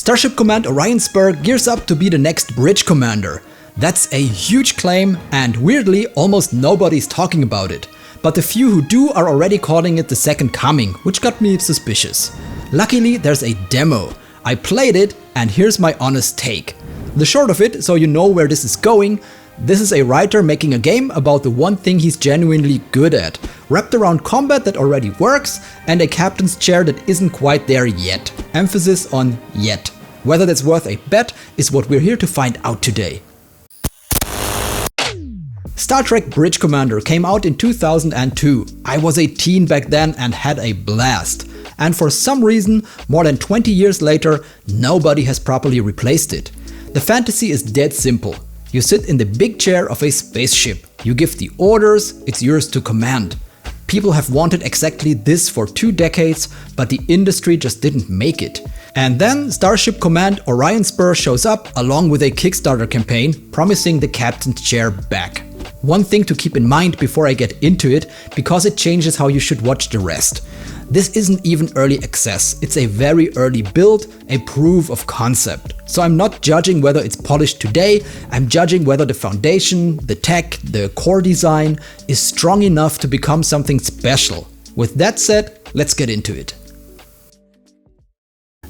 Starship Command Orion Spur gears up to be the next bridge commander. That's a huge claim, and weirdly almost nobody's talking about it. But the few who do are already calling it the second coming, which got me suspicious. Luckily there's a demo. I played it, and here's my honest take. The short of it, so you know where this is going, this is a writer making a game about the one thing he's genuinely good at, wrapped around combat that already works and a captain's chair that isn't quite there yet. Emphasis on yet. Whether that's worth a bet is what we're here to find out today. Star Trek Bridge Commander came out in 2002. I was a teen back then and had a blast. And for some reason, more than 20 years later, nobody has properly replaced it. The fantasy is dead simple. You sit in the big chair of a spaceship. You give the orders, it's yours to command. People have wanted exactly this for 2 decades, but the industry just didn't make it. And then Starship Command Orion Spur shows up along with a Kickstarter campaign promising the captain's chair back. One thing to keep in mind before I get into it, because it changes how you should watch the rest. This isn't even early access, it's a very early build, a proof of concept. So I'm not judging whether it's polished today, I'm judging whether the foundation, the tech, the core design is strong enough to become something special. With that said, let's get into it.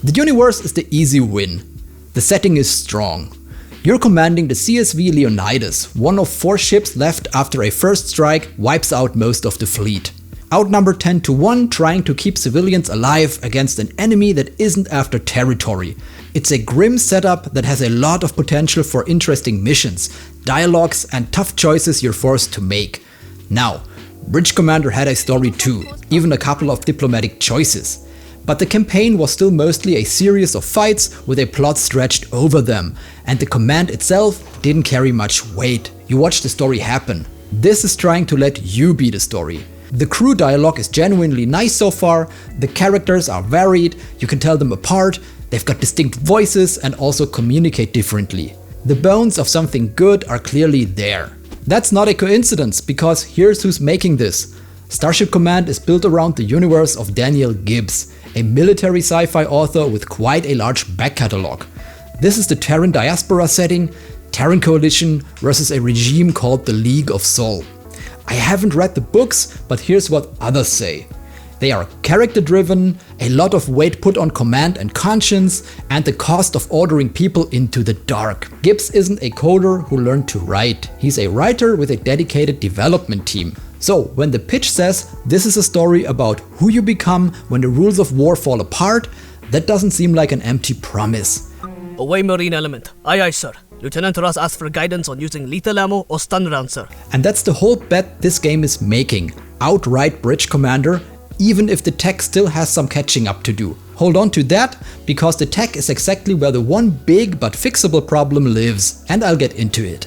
The universe is the easy win. The setting is strong. You're commanding the CSV Leonidas, one of 4 ships left after a first strike wipes out most of the fleet. Outnumbered 10-1, trying to keep civilians alive against an enemy that isn't after territory. It's a grim setup that has a lot of potential for interesting missions, dialogues and tough choices you're forced to make. Now, Bridge Commander had a story too, even a couple of diplomatic choices. But the campaign was still mostly a series of fights with a plot stretched over them, and the command itself didn't carry much weight. You watch the story happen. This is trying to let you be the story. The crew dialogue is genuinely nice so far, the characters are varied, you can tell them apart, they've got distinct voices and also communicate differently. The bones of something good are clearly there. That's not a coincidence, because here's who's making this. Starship Command is built around the universe of Daniel Gibbs, a military sci-fi author with quite a large back catalog. This is the Terran diaspora setting, Terran coalition versus a regime called the League of Sol. I haven't read the books, but here's what others say. They are character driven, a lot of weight put on command and conscience, and the cost of ordering people into the dark. Gibbs isn't a coder who learned to write, he's a writer with a dedicated development team. So when the pitch says this is a story about who you become when the rules of war fall apart, that doesn't seem like an empty promise. Away marine element. Aye aye sir. Lieutenant Ross asked for guidance on using lethal ammo or stun rounds, sir. And that's the whole bet this game is making. Outright Bridge Commander, even if the tech still has some catching up to do. Hold on to that, because the tech is exactly where the one big but fixable problem lives, and I'll get into it.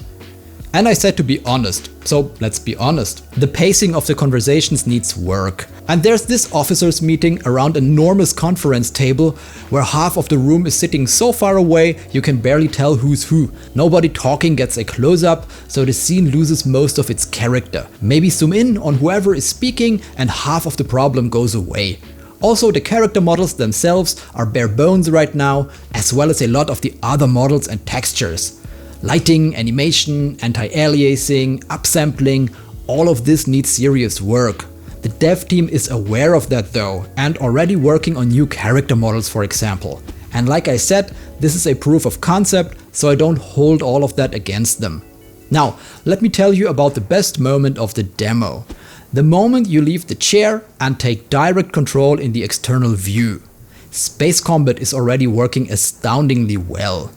And I said to be honest, so let's be honest. The pacing of the conversations needs work. And there's this officers meeting around an enormous conference table where half of the room is sitting so far away you can barely tell who's who. Nobody talking gets a close-up, so the scene loses most of its character. Maybe zoom in on whoever is speaking and half of the problem goes away. Also, the character models themselves are bare bones right now, as well as a lot of the other models and textures. Lighting, animation, anti-aliasing, upsampling, all of this needs serious work. The dev team is aware of that though, and already working on new character models, for example. And like I said, this is a proof of concept, so I don't hold all of that against them. Now, let me tell you about the best moment of the demo. The moment you leave the chair and take direct control in the external view. Space combat is already working astoundingly well.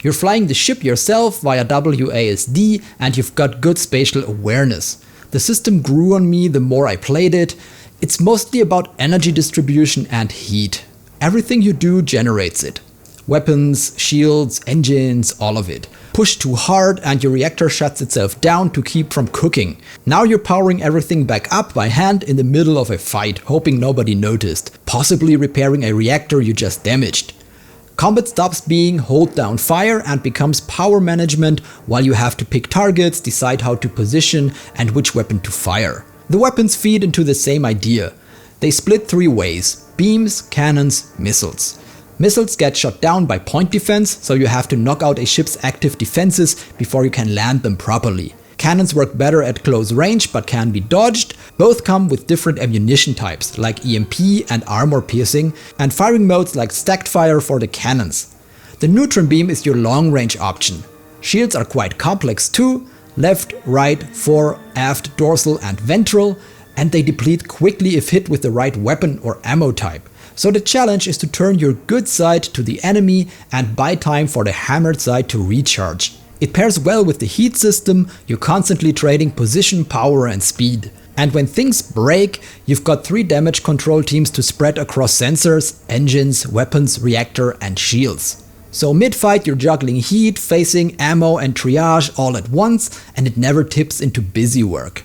You're flying the ship yourself via WASD and you've got good spatial awareness. The system grew on me the more I played it. It's mostly about energy distribution and heat. Everything you do generates it. Weapons, shields, engines, all of it. Push too hard and your reactor shuts itself down to keep from cooking. Now you're powering everything back up by hand in the middle of a fight, hoping nobody noticed. Possibly repairing a reactor you just damaged. Combat stops being hold down fire and becomes power management, while you have to pick targets, decide how to position and which weapon to fire. The weapons feed into the same idea. They split 3 ways: beams, cannons, missiles. Missiles get shot down by point defense, so you have to knock out a ship's active defenses before you can land them properly. Cannons work better at close range but can be dodged. Both come with different ammunition types like EMP and armor piercing, and firing modes like stacked fire for the cannons. The neutron beam is your long range option. Shields are quite complex too, left, right, fore, aft, dorsal and ventral, and they deplete quickly if hit with the right weapon or ammo type. So the challenge is to turn your good side to the enemy and buy time for the hammered side to recharge. It pairs well with the heat system, you're constantly trading position, power and speed. And when things break, you've got 3 damage control teams to spread across sensors, engines, weapons, reactor and shields. So mid-fight you're juggling heat, facing, ammo and triage all at once, and it never tips into busy work.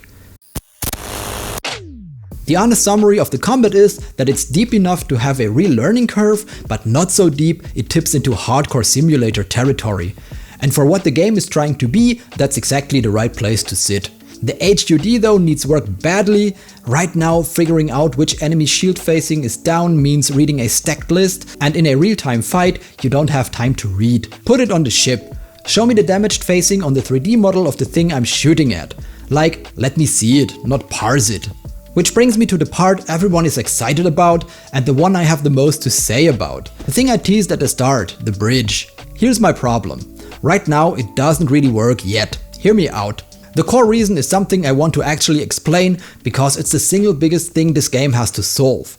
The honest summary of the combat is that it's deep enough to have a real learning curve, but not so deep it tips into hardcore simulator territory. And for what the game is trying to be, that's exactly the right place to sit. The HUD though needs work badly. Right now figuring out which enemy shield facing is down means reading a stacked list, and in a real-time fight you don't have time to read. Put it on the ship. Show me the damaged facing on the 3D model of the thing I'm shooting at. Like, let me see it, not parse it. Which brings me to the part everyone is excited about and the one I have the most to say about. The thing I teased at the start, the bridge. Here's my problem. Right now it doesn't really work yet. Hear me out. The core reason is something I want to actually explain because it's the single biggest thing this game has to solve.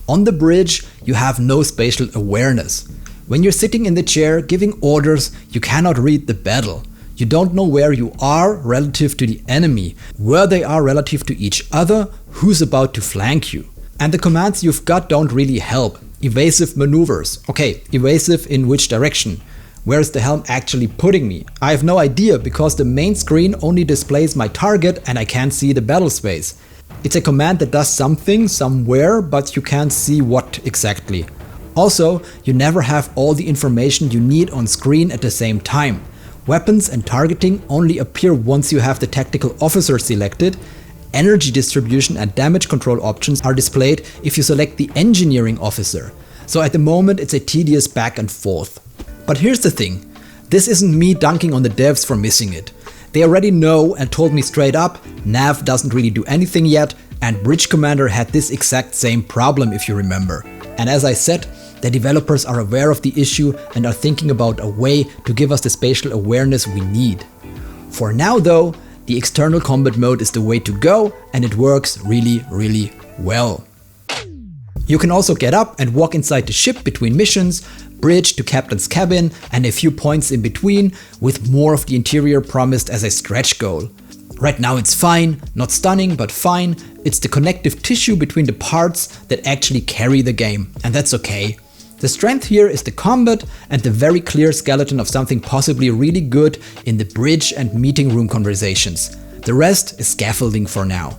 On the bridge you have no spatial awareness. When you're sitting in the chair giving orders, you cannot read the battle. You don't know where you are relative to the enemy, where they are relative to each other, who's about to flank you. And the commands you've got don't really help. Evasive maneuvers. Okay, evasive in which direction? Where is the helm actually putting me? I have no idea because the main screen only displays my target and I can't see the battle space. It's a command that does something somewhere, but you can't see what exactly. Also, you never have all the information you need on screen at the same time. Weapons and targeting only appear once you have the tactical officer selected. Energy distribution and damage control options are displayed if you select the engineering officer. So at the moment it's a tedious back and forth. But here's the thing, this isn't me dunking on the devs for missing it. They already know and told me straight up, nav doesn't really do anything yet, and Bridge Commander had this exact same problem if you remember. And as I said, the developers are aware of the issue and are thinking about a way to give us the spatial awareness we need. For now though, the external combat mode is the way to go and it works really well. You can also get up and walk inside the ship between missions, bridge to captain's cabin and a few points in between, with more of the interior promised as a stretch goal. Right now it's fine, not stunning but fine. It's the connective tissue between the parts that actually carry the game, and that's okay. The strength here is the combat and the very clear skeleton of something possibly really good in the bridge and meeting room conversations. The rest is scaffolding for now.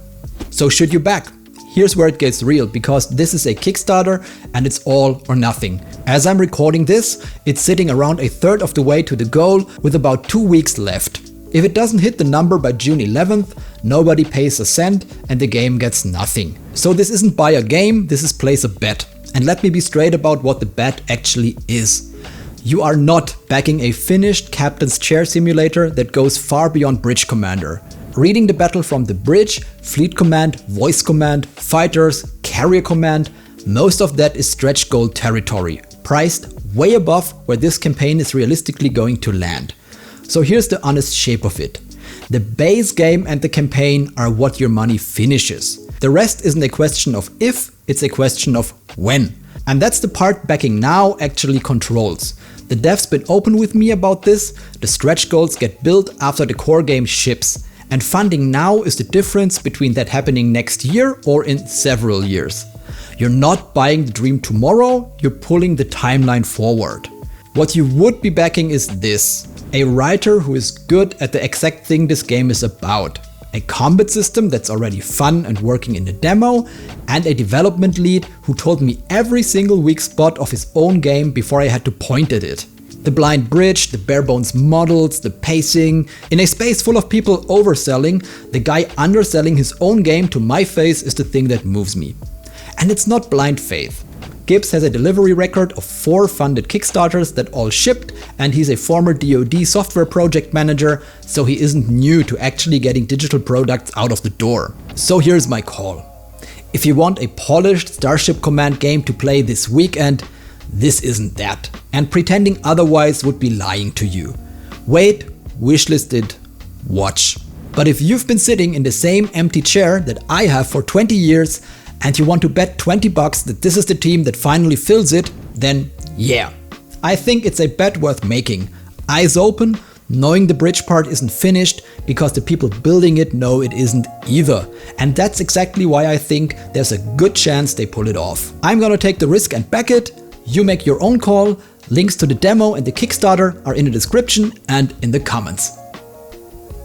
So should you back? Here's where it gets real, because this is a Kickstarter and it's all or nothing. As I'm recording this, it's sitting around a third of the way to the goal with about 2 weeks left. If it doesn't hit the number by June 11th, nobody pays a cent and the game gets nothing. So this isn't buy a game, this is place a bet. And let me be straight about what the bet actually is. You are not backing a finished captain's chair simulator that goes far beyond Bridge Commander. Reading the battle from the bridge, fleet command, voice command, fighters, carrier command, most of that is stretch goal territory, priced way above where this campaign is realistically going to land. So here's the honest shape of it. The base game and the campaign are what your money finishes. The rest isn't a question of if, it's a question of when. And that's the part backing now actually controls. The dev's been open with me about this, the stretch goals get built after the core game ships. And funding now is the difference between that happening next year or in several years. You're not buying the dream tomorrow, you're pulling the timeline forward. What you would be backing is this: a writer who is good at the exact thing this game is about. A combat system that's already fun and working in the demo, and a development lead who told me every single weak spot of his own game before I had to point at it. The blind bridge, the bare bones models, the pacing. In a space full of people overselling, the guy underselling his own game to my face is the thing that moves me. And it's not blind faith. Gibbs has a delivery record of 4 funded Kickstarters that all shipped, and he's a former DoD software project manager, so he isn't new to actually getting digital products out of the door. So here's my call. If you want a polished Starship Command game to play this weekend, this isn't that. And pretending otherwise would be lying to you. Wait, wishlisted, watch. But if you've been sitting in the same empty chair that I have for 20 years, and you want to bet $20 that this is the team that finally fills it, then yeah. I think it's a bet worth making. Eyes open, knowing the bridge part isn't finished, because the people building it know it isn't either. And that's exactly why I think there's a good chance they pull it off. I'm gonna take the risk and back it. You make your own call. Links to the demo and the Kickstarter are in the description and in the comments.